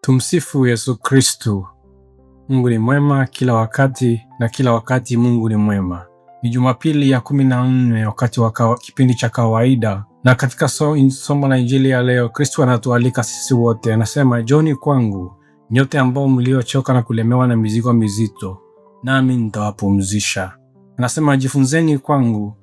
Tumsifu Yesu Kristu. Mungu ni mwema kila wakati na kila wakati Mungu ni mwema. Ni Jumapili ya 14 wakati wa kipindi cha kawaida, na katika somo la Injili ya leo Kristo anatualika sisi wote. Anasema, "Njooni kwangu nyote ambao mliochoka na kulemewa na mizigo mizito, nami nitawapumzisha." Anasema, "Jifunzeni kwangu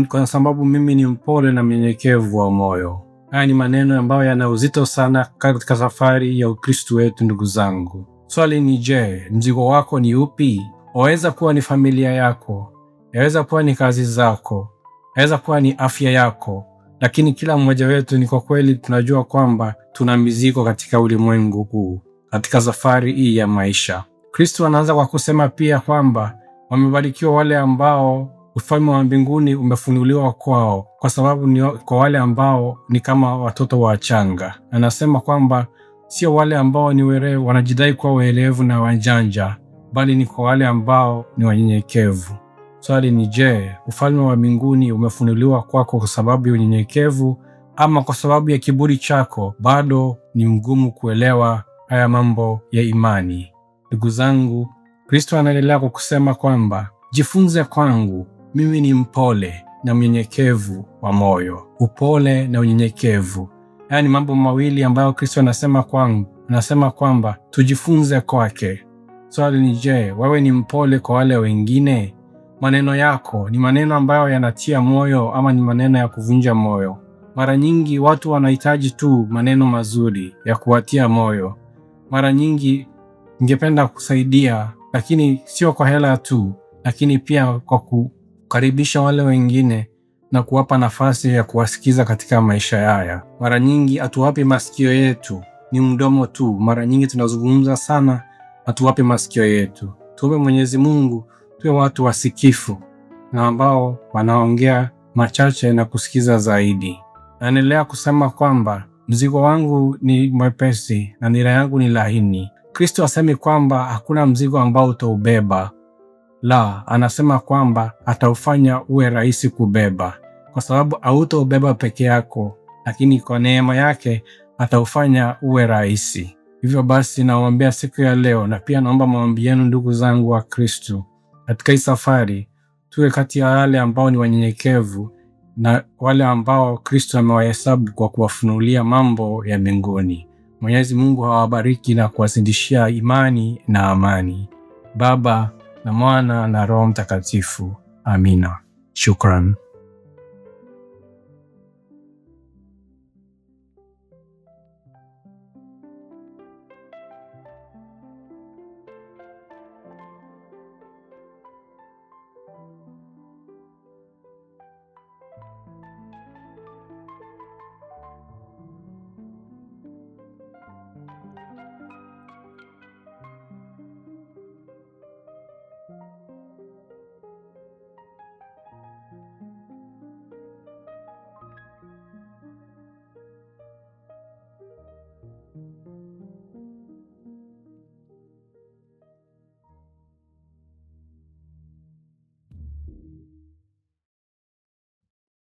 kwa sababu mimi ni mpole na mnyenyekevu wa moyo." Haya ni maneno ambayo yana uzito sana katika safari ya Ukristo wetu, ndugu zangu. Swali ni je, mzigo wako ni upi? Waweza kuwa ni familia yako, yaweza kuwa ni kazi zako, yaweza kuwa ni afya yako, lakini kila mmoja wetu ni kwa kweli tunajua kwamba tuna mizigo katika ulimwengu huu, katika safari hii ya maisha. Kristo anaanza kwa kusema pia kwamba wamebarikiwa wale ambao ufalme wa mbinguni umefunuliwa kwao, kwa sababu ni kwa wale ambao ni kama watoto wachanga. Anasema kwamba sio wale ambao ni werevu, wanajidai kuwa werevu na wajanja, bali ni kwa wale ambao ni wanyenyekevu. Swali ni je, ufalme wa mbinguni umefunuliwa kwako kwa sababu ya unyenyekevu ama kwa sababu ya kiburi chako? Bado ni mgumu kuelewa haya mambo ya imani. Ndugu zangu, Kristo anaendelea kwa kusema kwamba jifunze kwangu, mimi ni mpole na mnyenyekevu wa moyo. Upole na unyenyekevu, haya ni mambo mawili ambayo Kristo anasema kwangu. Anasema kwamba tujifunze kwake. Swali ni je, wewe ni mpole kwa wale wengine? Maneno yako ni maneno ambayo yanatia moyo ama ni maneno ya kuvunja moyo? Mara nyingi watu wanahitaji tu maneno mazuri ya kuwatia moyo. Mara nyingi ningependa kusaidia, lakini sio kwa hela tu, lakini pia kwa kukaribisha wale wengine na kuwapa nafasi ya kuwasikiza katika maisha haya. Mara nyingi hatuwapi masikio yetu, ni mdomo tu. Mara nyingi tunazungumza sana, hatuwapi masikio yetu. Tuombe Mwenyezi Mungu tuwe watu wasikifu na ambao wanaongea machache na kusikiza zaidi. Naendelea kusema kwamba mzigo wangu ni mwepesi na nira yangu ni laini. Kristo asemi kwamba hakuna mzigo ambao utaubeba. La, anasema kwamba ataufanya uwe rahisi kubeba, kwa sababu hautaubeba peke yako, lakini kwa neema yake ataufanya uwe rahisi. Hivyo basi nawaombea siku ya leo, na pia naomba maombi yenu ndugu zangu wa Kristo. Katika hii safari tuwe kati ya wale ambao ni wanyenyekevu na wale ambao Kristo amewahesabu kwa kuwafunulia mambo ya mbinguni. Mwenyezi Mungu awabariki na kuwazidishia imani na amani. Baba na Mwana na Roho Mtakatifu. Amina. Shukran.